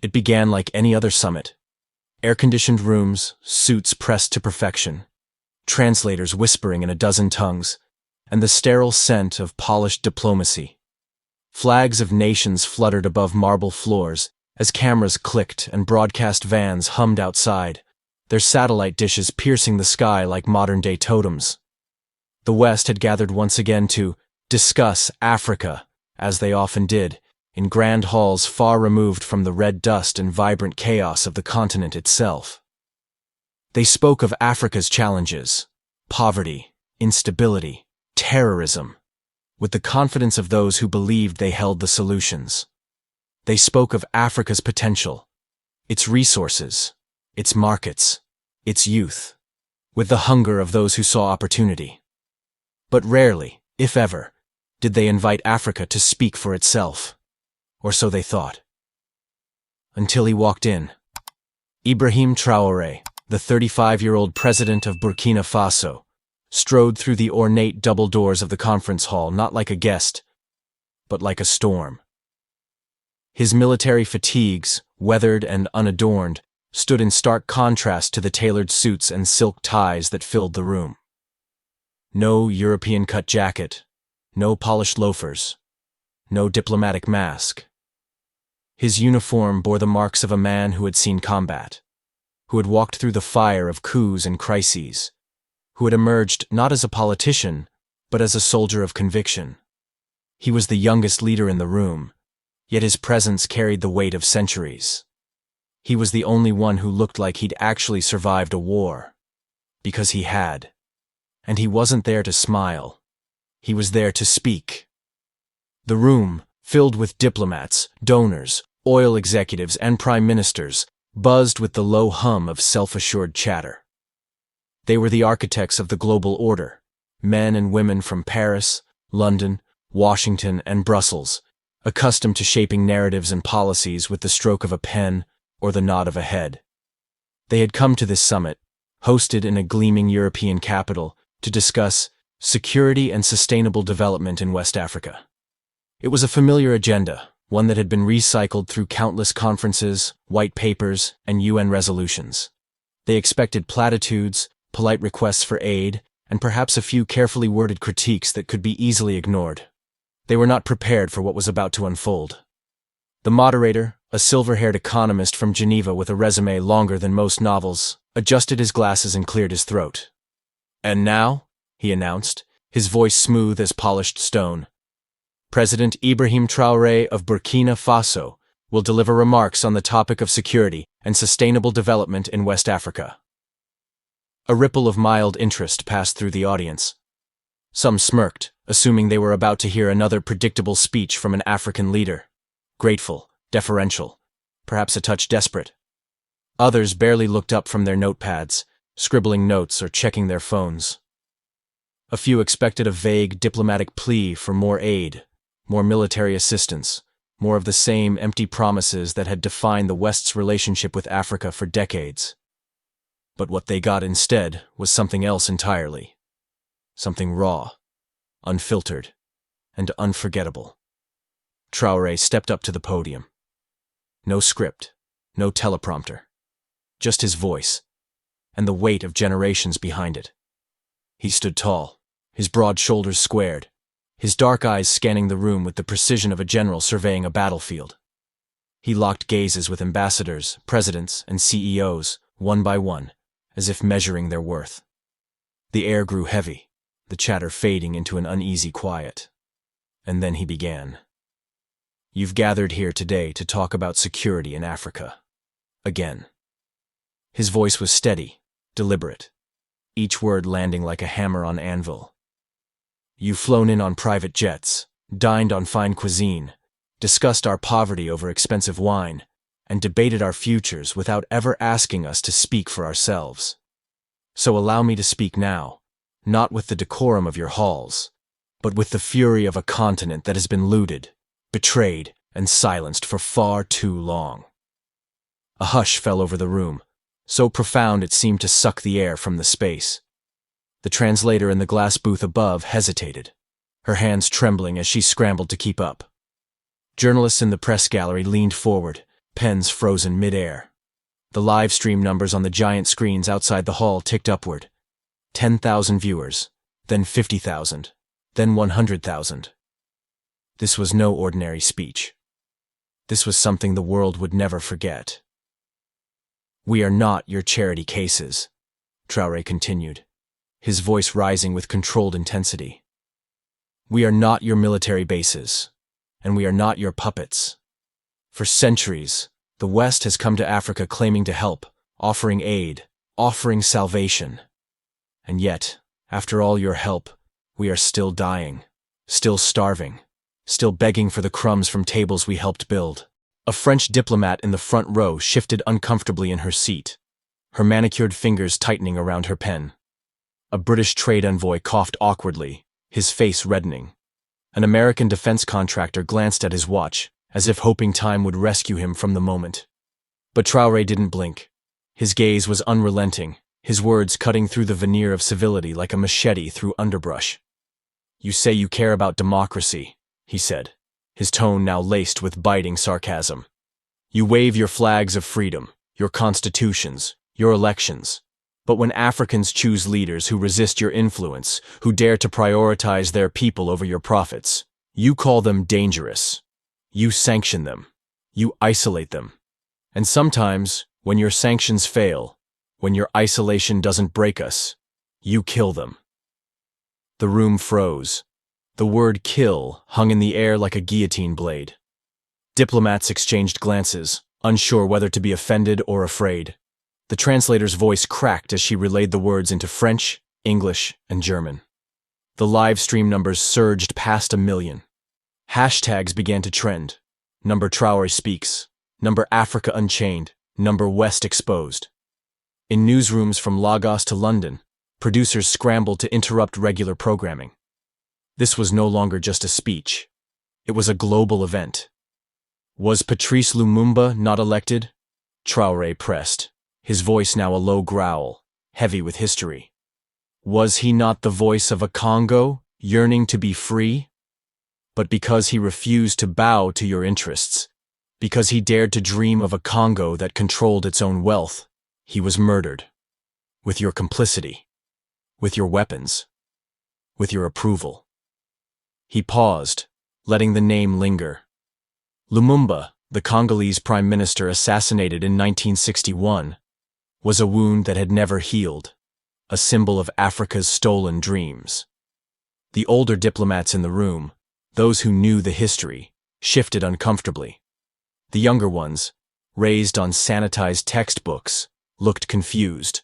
It began like any other summit. Air-conditioned rooms, suits pressed to perfection, translators whispering in a dozen tongues, and the sterile scent of polished diplomacy. Flags of nations fluttered above marble floors as cameras clicked and broadcast vans hummed outside, their satellite dishes piercing the sky like modern-day totems. The West had gathered once again to discuss Africa, as they often did, in grand halls far removed from the red dust and vibrant chaos of the continent itself. They spoke of Africa's challenges, poverty, instability, terrorism, with the confidence of those who believed they held the solutions. They spoke of Africa's potential, its resources, its markets, its youth, with the hunger of those who saw opportunity. But rarely, if ever, did they invite Africa to speak for itself, or so they thought. Until he walked in. Ibrahim Traoré, the 35-year-old president of Burkina Faso, strode through the ornate double doors of the conference hall not like a guest, but like a storm. His military fatigues, weathered and unadorned, stood in stark contrast to the tailored suits and silk ties that filled the room. No European-cut jacket, no polished loafers, no diplomatic mask. His uniform bore the marks of a man who had seen combat, who had walked through the fire of coups and crises, who had emerged not as a politician, but as a soldier of conviction. He was the youngest leader in the room, yet his presence carried the weight of centuries. He was the only one who looked like he'd actually survived a war, because he had. And he wasn't there to smile. He was there to speak. The room, filled with diplomats, donors, oil executives, and prime ministers, buzzed with the low hum of self-assured chatter. They were the architects of the global order, men and women from Paris, London, Washington, and Brussels, accustomed to shaping narratives and policies with the stroke of a pen or the nod of a head. They had come to this summit, hosted in a gleaming European capital, to discuss security and sustainable development in West Africa. It was a familiar agenda, one that had been recycled through countless conferences, white papers, and UN resolutions. They expected platitudes, polite requests for aid, and perhaps a few carefully worded critiques that could be easily ignored. They were not prepared for what was about to unfold. The moderator, a silver-haired economist from Geneva with a resume longer than most novels, adjusted his glasses and cleared his throat. "And now," he announced, his voice smooth as polished stone, "President Ibrahim Traoré of Burkina Faso will deliver remarks on the topic of security and sustainable development in West Africa." A ripple of mild interest passed through the audience. Some smirked, assuming they were about to hear another predictable speech from an African leader, grateful, deferential, perhaps a touch desperate. Others barely looked up from their notepads, scribbling notes or checking their phones. A few expected a vague diplomatic plea for more aid, more military assistance, more of the same empty promises that had defined the West's relationship with Africa for decades. But what they got instead was something else entirely. Something raw, unfiltered, and unforgettable. Traoré stepped up to the podium. No script, no teleprompter, just his voice, and the weight of generations behind it. He stood tall, his broad shoulders squared, his dark eyes scanning the room with the precision of a general surveying a battlefield. He locked gazes with ambassadors, presidents, and CEOs, one by one, as if measuring their worth. The air grew heavy, the chatter fading into an uneasy quiet. And then he began. "You've gathered here today to talk about security in Africa. Again." His voice was steady, deliberate, each word landing like a hammer on anvil. "You've flown in on private jets, dined on fine cuisine, discussed our poverty over expensive wine, and debated our futures without ever asking us to speak for ourselves. So allow me to speak now, not with the decorum of your halls, but with the fury of a continent that has been looted, betrayed, and silenced for far too long." A hush fell over the room, so profound it seemed to suck the air from the space. The translator in the glass booth above hesitated, her hands trembling as she scrambled to keep up. Journalists in the press gallery leaned forward, pens frozen mid-air. The live stream numbers on the giant screens outside the hall ticked upward. 10,000 viewers, then 50,000, then 100,000. This was no ordinary speech. This was something the world would never forget. "We are not your charity cases," Traoré continued, his voice rising with controlled intensity. "We are not your military bases, and we are not your puppets. For centuries, the West has come to Africa claiming to help, offering aid, offering salvation. And yet, after all your help, we are still dying, still starving, still begging for the crumbs from tables we helped build." A French diplomat in the front row shifted uncomfortably in her seat, her manicured fingers tightening around her pen. A British trade envoy coughed awkwardly, his face reddening. An American defense contractor glanced at his watch, as if hoping time would rescue him from the moment. But Traoré didn't blink. His gaze was unrelenting, his words cutting through the veneer of civility like a machete through underbrush. "You say you care about democracy," he said, his tone now laced with biting sarcasm. "You wave your flags of freedom, your constitutions, your elections. But when Africans choose leaders who resist your influence, who dare to prioritize their people over your profits, you call them dangerous. You sanction them. You isolate them. And sometimes, when your sanctions fail, when your isolation doesn't break us, you kill them." The room froze. The word "kill" hung in the air like a guillotine blade. Diplomats exchanged glances, unsure whether to be offended or afraid. The translator's voice cracked as she relayed the words into French, English, and German. The live stream numbers surged past 1 million. Hashtags began to trend. Number Traoré speaks. Number Africa Unchained. Number West Exposed. In newsrooms from Lagos to London, producers scrambled to interrupt regular programming. This was no longer just a speech. It was a global event. "Was Patrice Lumumba not elected?" Traoré pressed, his voice now a low growl, heavy with history. "Was he not the voice of a Congo, yearning to be free? But because he refused to bow to your interests, because he dared to dream of a Congo that controlled its own wealth, he was murdered. With your complicity. With your weapons. With your approval." He paused, letting the name linger. Lumumba, the Congolese prime minister assassinated in 1961, was a wound that had never healed, a symbol of Africa's stolen dreams. The older diplomats in the room, those who knew the history, shifted uncomfortably. The younger ones, raised on sanitized textbooks, looked confused.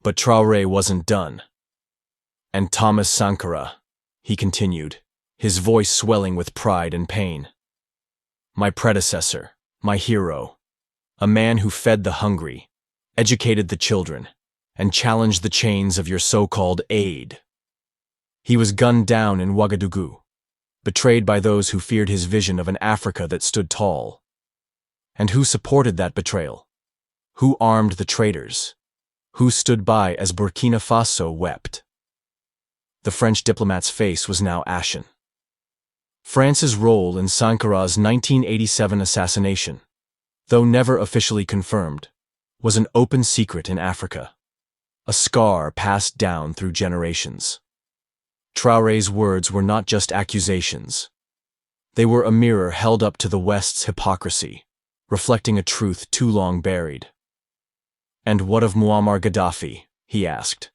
But Traoré wasn't done. "And Thomas Sankara," he continued, his voice swelling with pride and pain. "My predecessor, my hero, a man who fed the hungry, educated the children, and challenged the chains of your so-called aid. He was gunned down in Ouagadougou, betrayed by those who feared his vision of an Africa that stood tall. And who supported that betrayal? Who armed the traitors? Who stood by as Burkina Faso wept?" The French diplomat's face was now ashen. France's role in Sankara's 1987 assassination, though never officially confirmed, was an open secret in Africa, a scar passed down through generations. Traoré's words were not just accusations. They were a mirror held up to the West's hypocrisy, reflecting a truth too long buried. "And what of Muammar Gaddafi?" he asked,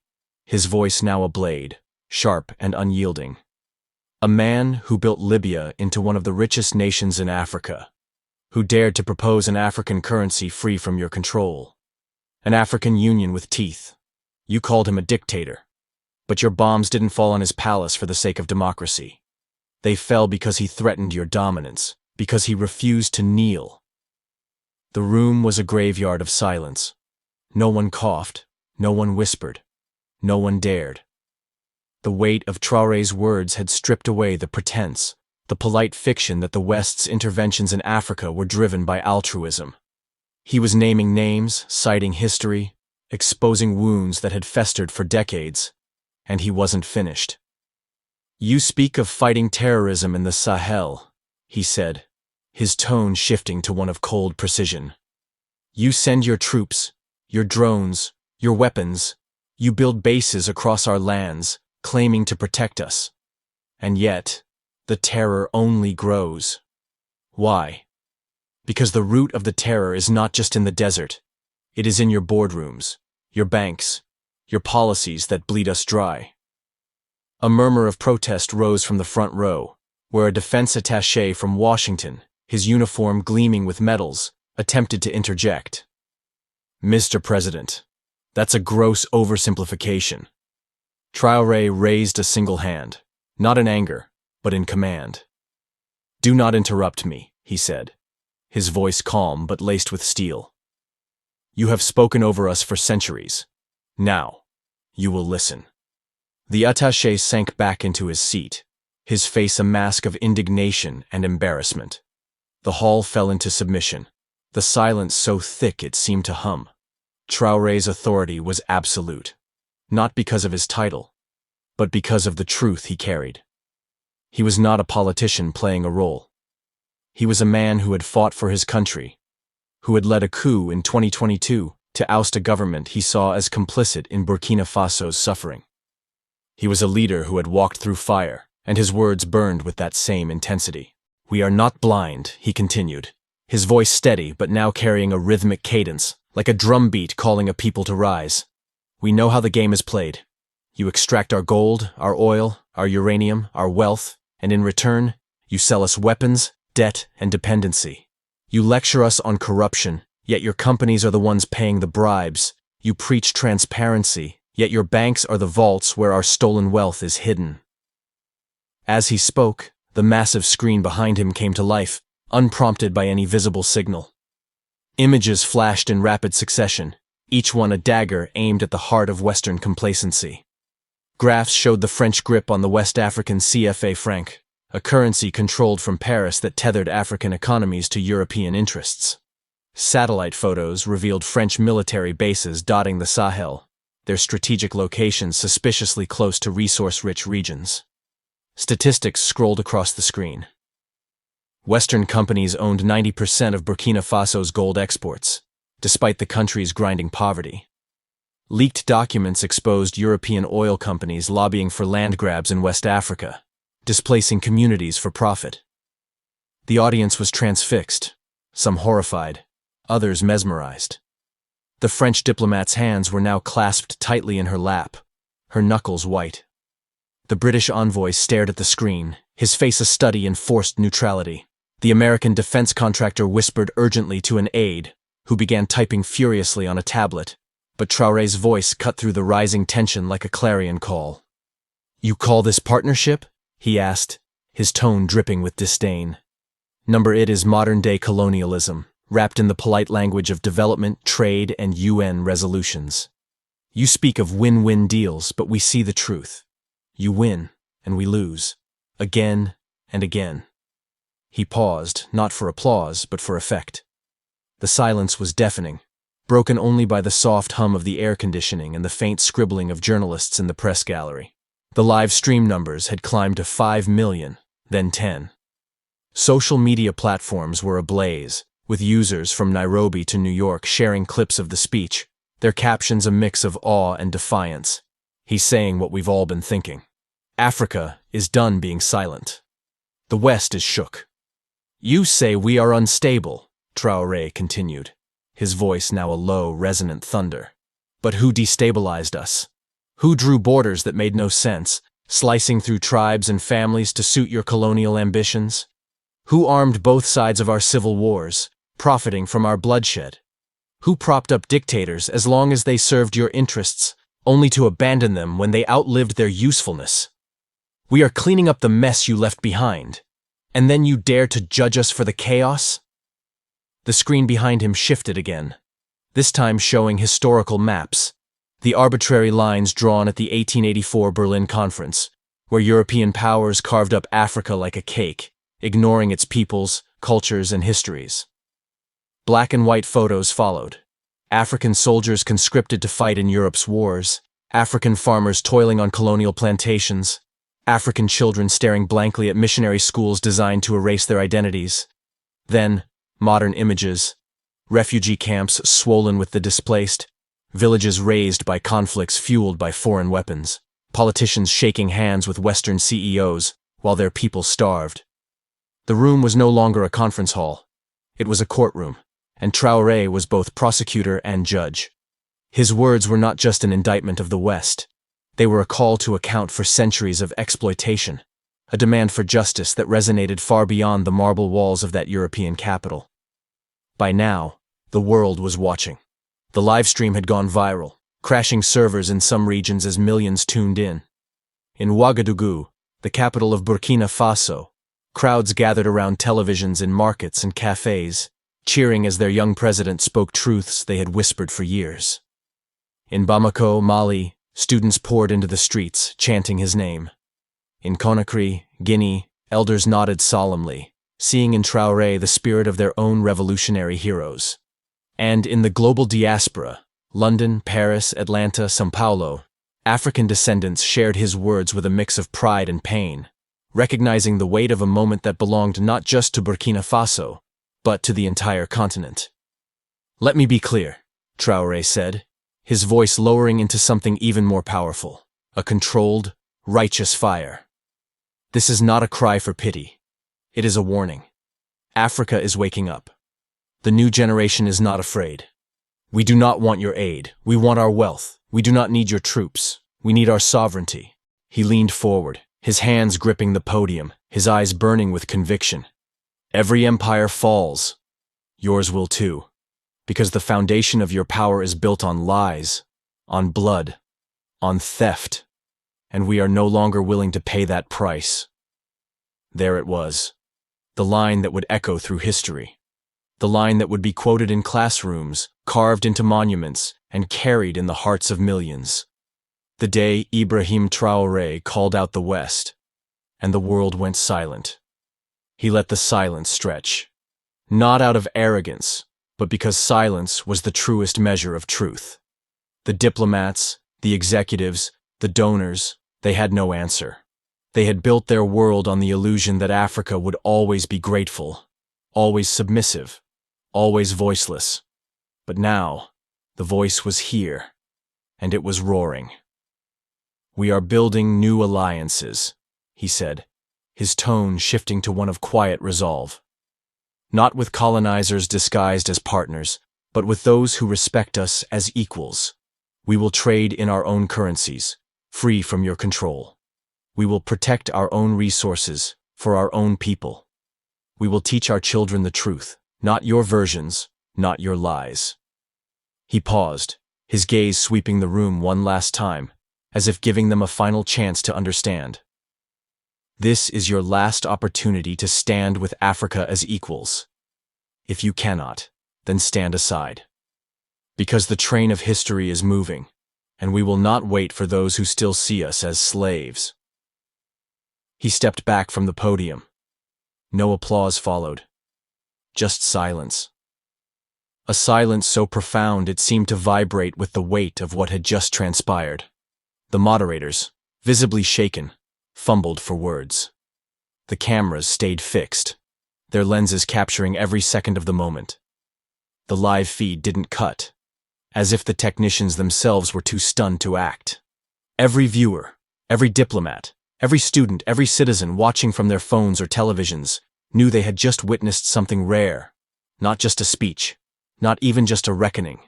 his voice now a blade, sharp and unyielding. "A man who built Libya into one of the richest nations in Africa, who dared to propose an African currency free from your control, an African Union with teeth. You called him a dictator, but your bombs didn't fall on his palace for the sake of democracy. They fell because he threatened your dominance, because he refused to kneel." The room was a graveyard of silence. No one coughed, no one whispered, no one dared. The weight of Traoré's words had stripped away the pretense, the polite fiction that the West's interventions in Africa were driven by altruism. He was naming names, citing history, exposing wounds that had festered for decades, and he wasn't finished. "You speak of fighting terrorism in the Sahel," he said, his tone shifting to one of cold precision. You send your troops, your drones, your weapons, you build bases across our lands, claiming to protect us. And yet, the terror only grows. Why? Because the root of the terror is not just in the desert. It is in your boardrooms, your banks, your policies that bleed us dry. A murmur of protest rose from the front row, where a defense attaché from Washington, his uniform gleaming with medals, attempted to interject. Mr. President, that's a gross oversimplification. Traoré raised a single hand, not in anger, but in command. Do not interrupt me, he said, his voice calm but laced with steel. You have spoken over us for centuries. Now, you will listen. The attaché sank back into his seat, his face a mask of indignation and embarrassment. The hall fell into submission, the silence so thick it seemed to hum. Traoré's authority was absolute, not because of his title, but because of the truth he carried. He was not a politician playing a role. He was a man who had fought for his country, who had led a coup in 2022 to oust a government he saw as complicit in Burkina Faso's suffering. He was a leader who had walked through fire, and his words burned with that same intensity. We are not blind, he continued, his voice steady but now carrying a rhythmic cadence, like a drum beat calling a people to rise. We know how the game is played. You extract our gold, our oil, our uranium, our wealth, and in return, you sell us weapons, debt, and dependency. You lecture us on corruption, yet your companies are the ones paying the bribes. You preach transparency, yet your banks are the vaults where our stolen wealth is hidden. As he spoke, the massive screen behind him came to life, unprompted by any visible signal. Images flashed in rapid succession, each one a dagger aimed at the heart of Western complacency. Graphs showed the French grip on the West African CFA franc, a currency controlled from Paris that tethered African economies to European interests. Satellite photos revealed French military bases dotting the Sahel, their strategic locations suspiciously close to resource-rich regions. Statistics scrolled across the screen. Western companies owned 90% of Burkina Faso's gold exports, despite the country's grinding poverty. Leaked documents exposed European oil companies lobbying for land grabs in West Africa, displacing communities for profit. The audience was transfixed, some horrified, others mesmerized. The French diplomat's hands were now clasped tightly in her lap, her knuckles white. The British envoy stared at the screen, his face a study in forced neutrality. The American defense contractor whispered urgently to an aide, who began typing furiously on a tablet, but Traoré's voice cut through the rising tension like a clarion call. You call this partnership? He asked, his tone dripping with disdain. Number it is modern-day colonialism, wrapped in the polite language of development, trade, and UN resolutions. You speak of win-win deals, but we see the truth. You win, and we lose. Again and again. He paused, not for applause, but for effect. The silence was deafening, broken only by the soft hum of the air conditioning and the faint scribbling of journalists in the press gallery. The live stream numbers had climbed to 5 million, then 10. Social media platforms were ablaze, with users from Nairobi to New York sharing clips of the speech, their captions a mix of awe and defiance. He's saying what we've all been thinking. Africa is done being silent. The West is shook. You say we are unstable, Traoré continued, his voice now a low, resonant thunder. But who destabilized us? Who drew borders that made no sense, slicing through tribes and families to suit your colonial ambitions? Who armed both sides of our civil wars, profiting from our bloodshed? Who propped up dictators as long as they served your interests, only to abandon them when they outlived their usefulness? We are cleaning up the mess you left behind, and then you dare to judge us for the chaos? The screen behind him shifted again, this time showing historical maps, the arbitrary lines drawn at the 1884 Berlin Conference, where European powers carved up Africa like a cake, ignoring its peoples, cultures, and histories. Black and white photos followed. African soldiers conscripted to fight in Europe's wars, African farmers toiling on colonial plantations, African children staring blankly at missionary schools designed to erase their identities. Then, modern images, refugee camps swollen with the displaced, villages razed by conflicts fueled by foreign weapons, politicians shaking hands with Western CEOs while their people starved. The room was no longer a conference hall. It was a courtroom, and Traoré was both prosecutor and judge. His words were not just an indictment of the West. They were a call to account for centuries of exploitation, a demand for justice that resonated far beyond the marble walls of that European capital. By now, the world was watching. The live stream had gone viral, crashing servers in some regions as millions tuned in. In Ouagadougou, the capital of Burkina Faso, crowds gathered around televisions in markets and cafes, cheering as their young president spoke truths they had whispered for years. In Bamako, Mali, students poured into the streets, chanting his name. In Conakry, Guinea, elders nodded solemnly, seeing in Traoré the spirit of their own revolutionary heroes. And in the global diaspora, London, Paris, Atlanta, São Paulo, African descendants shared his words with a mix of pride and pain, recognizing the weight of a moment that belonged not just to Burkina Faso, but to the entire continent. "Let me be clear," Traoré said, his voice lowering into something even more powerful, a controlled, righteous fire. "This is not a cry for pity. It is a warning. Africa is waking up. The new generation is not afraid. We do not want your aid. We want our wealth. We do not need your troops. We need our sovereignty." He leaned forward, his hands gripping the podium, his eyes burning with conviction. "Every empire falls. Yours will too. Because the foundation of your power is built on lies, on blood, on theft, and we are no longer willing to pay that price." There it was, the line that would echo through history, the line that would be quoted in classrooms, carved into monuments, and carried in the hearts of millions. The day Ibrahim Traoré called out the West, and the world went silent. He let the silence stretch, not out of arrogance, but because silence was the truest measure of truth. The diplomats, the executives, the donors, they had no answer. They had built their world on the illusion that Africa would always be grateful, always submissive, always voiceless. But now, the voice was here, and it was roaring. "We are building new alliances," he said, his tone shifting to one of quiet resolve. "Not with colonizers disguised as partners, but with those who respect us as equals. We will trade in our own currencies, free from your control. We will protect our own resources for our own people. We will teach our children the truth, not your versions, not your lies." He paused, his gaze sweeping the room one last time, as if giving them a final chance to understand. "This is your last opportunity to stand with Africa as equals. If you cannot, then stand aside. Because the train of history is moving, and we will not wait for those who still see us as slaves." He stepped back from the podium. No applause followed. Just silence. A silence so profound it seemed to vibrate with the weight of what had just transpired. The moderators, visibly shaken, fumbled for words. The cameras stayed fixed, their lenses capturing every second of the moment. The live feed didn't cut, as if the technicians themselves were too stunned to act. Every viewer, every diplomat, every student, every citizen watching from their phones or televisions knew they had just witnessed something rare, not just a speech, not even just a reckoning,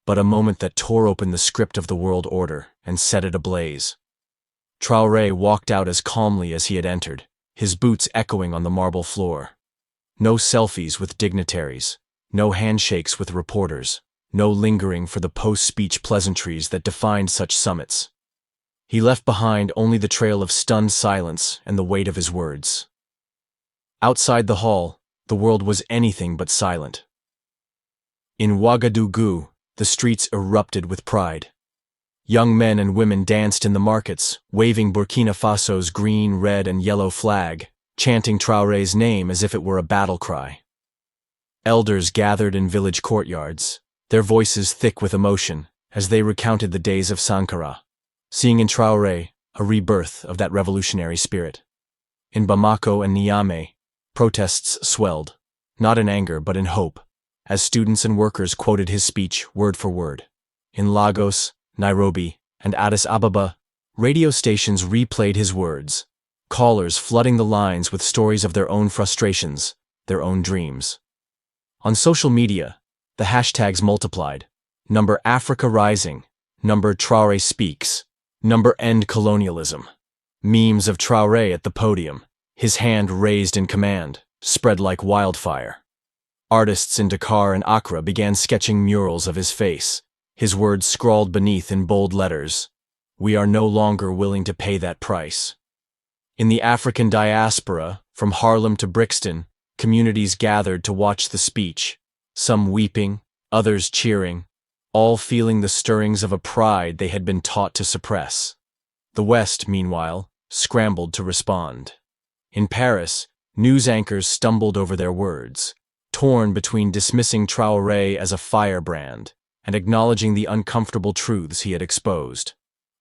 but a moment that tore open the script of the world order and set it ablaze. Traoré walked out as calmly as he had entered, his boots echoing on the marble floor. No selfies with dignitaries, no handshakes with reporters, no lingering for the post-speech pleasantries that defined such summits. He left behind only the trail of stunned silence and the weight of his words. Outside the hall, the world was anything but silent. In Ouagadougou, the streets erupted with pride. Young men and women danced in the markets, waving Burkina Faso's green, red, and yellow flag, chanting Traoré's name as if it were a battle cry. Elders gathered in village courtyards, their voices thick with emotion, as they recounted the days of Sankara, seeing in Traoré a rebirth of that revolutionary spirit. In Bamako and Niamey, protests swelled, not in anger but in hope, as students and workers quoted his speech word for word. In Lagos, Nairobi, and Addis Ababa, radio stations replayed his words, callers flooding the lines with stories of their own frustrations, their own dreams. On social media, the hashtags multiplied. Number Africa Rising, number Traoré Speaks, number End Colonialism. Memes of Traoré at the podium, his hand raised in command, spread like wildfire. Artists in Dakar and Accra began sketching murals of his face, his words scrawled beneath in bold letters. We are no longer willing to pay that price. In the African diaspora, from Harlem to Brixton, communities gathered to watch the speech, some weeping, others cheering, all feeling the stirrings of a pride they had been taught to suppress. The West, meanwhile, scrambled to respond. In Paris, news anchors stumbled over their words, torn between dismissing Traoré as a firebrand and acknowledging the uncomfortable truths he had exposed.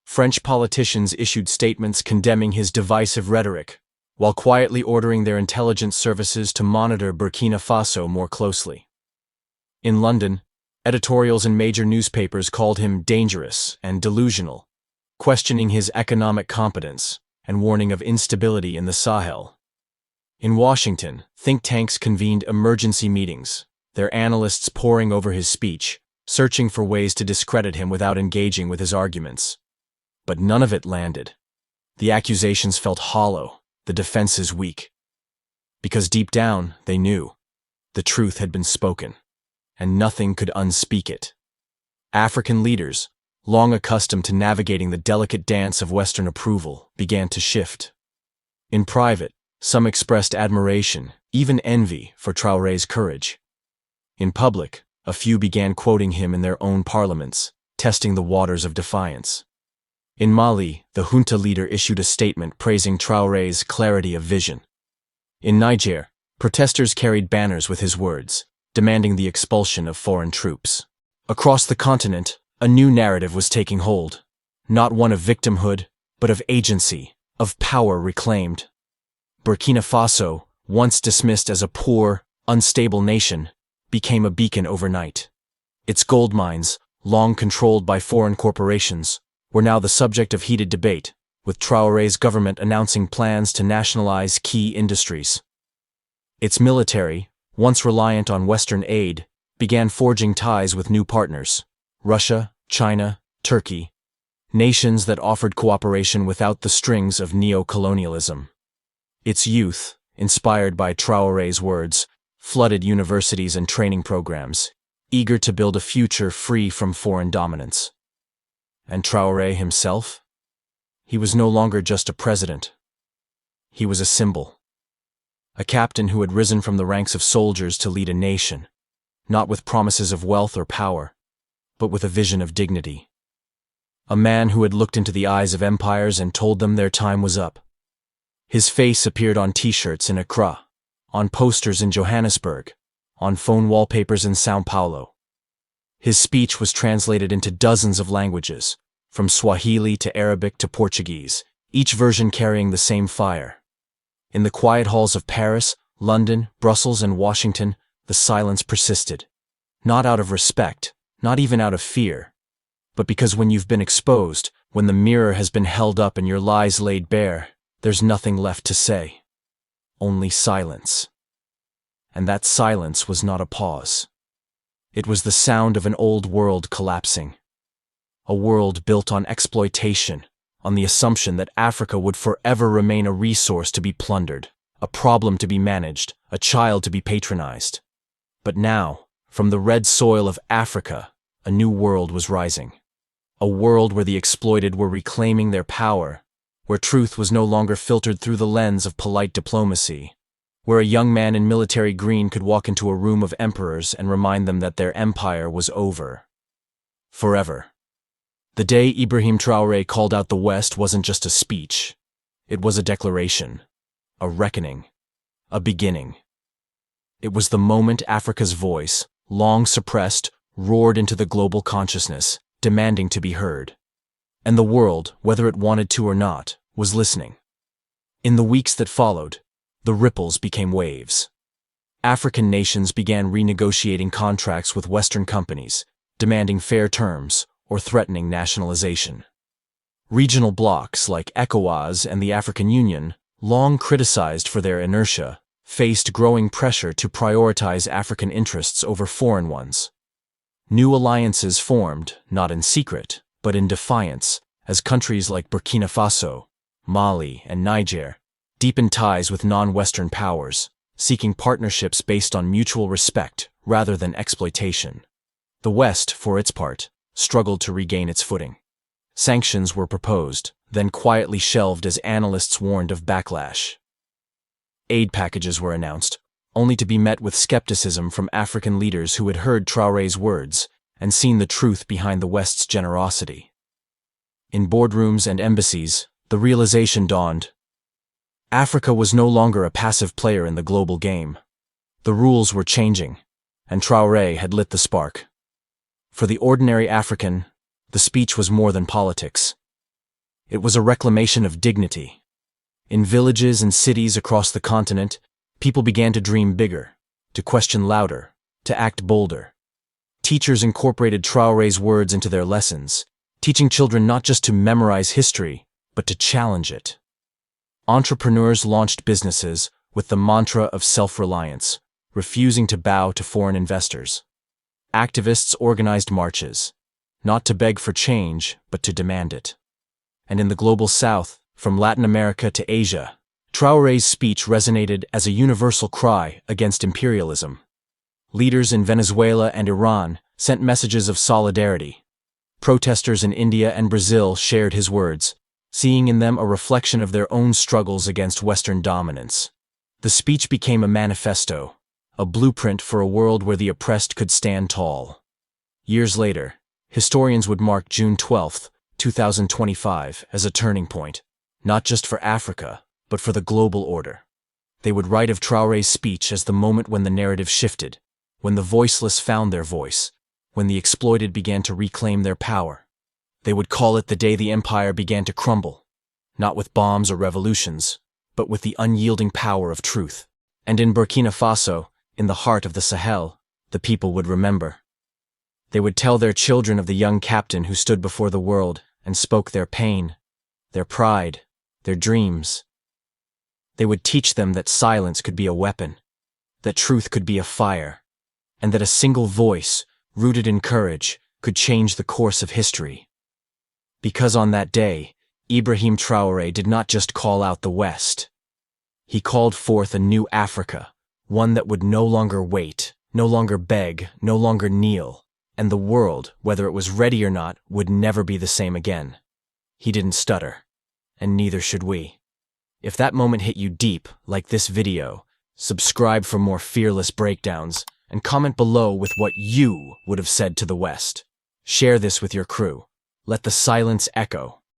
French politicians issued statements condemning his divisive rhetoric, while quietly ordering their intelligence services to monitor Burkina Faso more closely. In London, editorials in major newspapers called him dangerous and delusional, questioning his economic competence and warning of instability in the Sahel. In Washington, think tanks convened emergency meetings, their analysts poring over his speech, searching for ways to discredit him without engaging with his arguments. But none of it landed. The accusations felt hollow, the defenses weak. Because deep down, they knew. The truth had been spoken, and nothing could unspeak it. African leaders, long accustomed to navigating the delicate dance of Western approval, began to shift. In private, some expressed admiration, even envy, for Traoré's courage. In public, a few began quoting him in their own parliaments, testing the waters of defiance. In Mali, the junta leader issued a statement praising Traoré's clarity of vision. In Niger, protesters carried banners with his words, demanding the expulsion of foreign troops. Across the continent, a new narrative was taking hold, not one of victimhood, but of agency, of power reclaimed. Burkina Faso, once dismissed as a poor, unstable nation, became a beacon overnight. Its gold mines, long controlled by foreign corporations, were now the subject of heated debate, with Traoré's government announcing plans to nationalize key industries. Its military, once reliant on Western aid, began forging ties with new partners: Russia, China, Turkey, nations that offered cooperation without the strings of neo-colonialism. Its youth, inspired by Traoré's words, flooded universities and training programs, eager to build a future free from foreign dominance. And Traoré himself? He was no longer just a president. He was a symbol. A captain who had risen from the ranks of soldiers to lead a nation, not with promises of wealth or power, but with a vision of dignity. A man who had looked into the eyes of empires and told them their time was up. His face appeared on T-shirts in Accra, on posters in Johannesburg, on phone wallpapers in São Paulo. His speech was translated into dozens of languages, from Swahili to Arabic to Portuguese, each version carrying the same fire. In the quiet halls of Paris, London, Brussels, and Washington, the silence persisted. Not out of respect, not even out of fear, but because when you've been exposed, when the mirror has been held up and your lies laid bare, there's nothing left to say. Only silence. And that silence was not a pause. It was the sound of an old world collapsing. A world built on exploitation, on the assumption that Africa would forever remain a resource to be plundered, a problem to be managed, a child to be patronized. But now, from the red soil of Africa, a new world was rising. A world where the exploited were reclaiming their power, where truth was no longer filtered through the lens of polite diplomacy, where a young man in military green could walk into a room of emperors and remind them that their empire was over. Forever. The day Ibrahim Traoré called out the West wasn't just a speech. It was a declaration, a reckoning, a beginning. It was the moment Africa's voice, long suppressed, roared into the global consciousness, demanding to be heard. And the world, whether it wanted to or not, was listening. In the weeks that followed, the ripples became waves. African nations began renegotiating contracts with Western companies, demanding fair terms or threatening nationalization. Regional blocs like ECOWAS and the African Union, long criticized for their inertia, faced growing pressure to prioritize African interests over foreign ones. New alliances formed, not in secret, but in defiance, as countries like Burkina Faso, Mali, and Niger deepened ties with non-Western powers, seeking partnerships based on mutual respect rather than exploitation. The West, for its part, struggled to regain its footing. Sanctions were proposed, then quietly shelved as analysts warned of backlash. Aid packages were announced, only to be met with skepticism from African leaders who had heard Traoré's words and seen the truth behind the West's generosity. In boardrooms and embassies, the realization dawned: Africa was no longer a passive player in the global game. The rules were changing, and Traoré had lit the spark. For the ordinary African, the speech was more than politics. It was a reclamation of dignity. In villages and cities across the continent, people began to dream bigger, to question louder, to act bolder. Teachers incorporated Traoré's words into their lessons, teaching children not just to memorize history, but to challenge it. Entrepreneurs launched businesses with the mantra of self-reliance, refusing to bow to foreign investors. Activists organized marches, not to beg for change, but to demand it. And in the global South, from Latin America to Asia, Traoré's speech resonated as a universal cry against imperialism. Leaders in Venezuela and Iran sent messages of solidarity. Protesters in India and Brazil shared his words, seeing in them a reflection of their own struggles against Western dominance. The speech became a manifesto, a blueprint for a world where the oppressed could stand tall. Years later, historians would mark June 12, 2025, as a turning point, not just for Africa, but for the global order. They would write of Traoré's speech as the moment when the narrative shifted, when the voiceless found their voice, when the exploited began to reclaim their power. They would call it the day the empire began to crumble, not with bombs or revolutions, but with the unyielding power of truth. And in Burkina Faso, in the heart of the Sahel, the people would remember. They would tell their children of the young captain who stood before the world and spoke their pain, their pride, their dreams. They would teach them that silence could be a weapon, that truth could be a fire, and that a single voice, rooted in courage, could change the course of history. Because on that day, Ibrahim Traoré did not just call out the West. He called forth a new Africa, one that would no longer wait, no longer beg, no longer kneel, and the world, whether it was ready or not, would never be the same again. He didn't stutter, and neither should we. If that moment hit you deep, like this video, subscribe for more fearless breakdowns, and comment below with what you would have said to the West. Share this with your crew. Let the silence echo.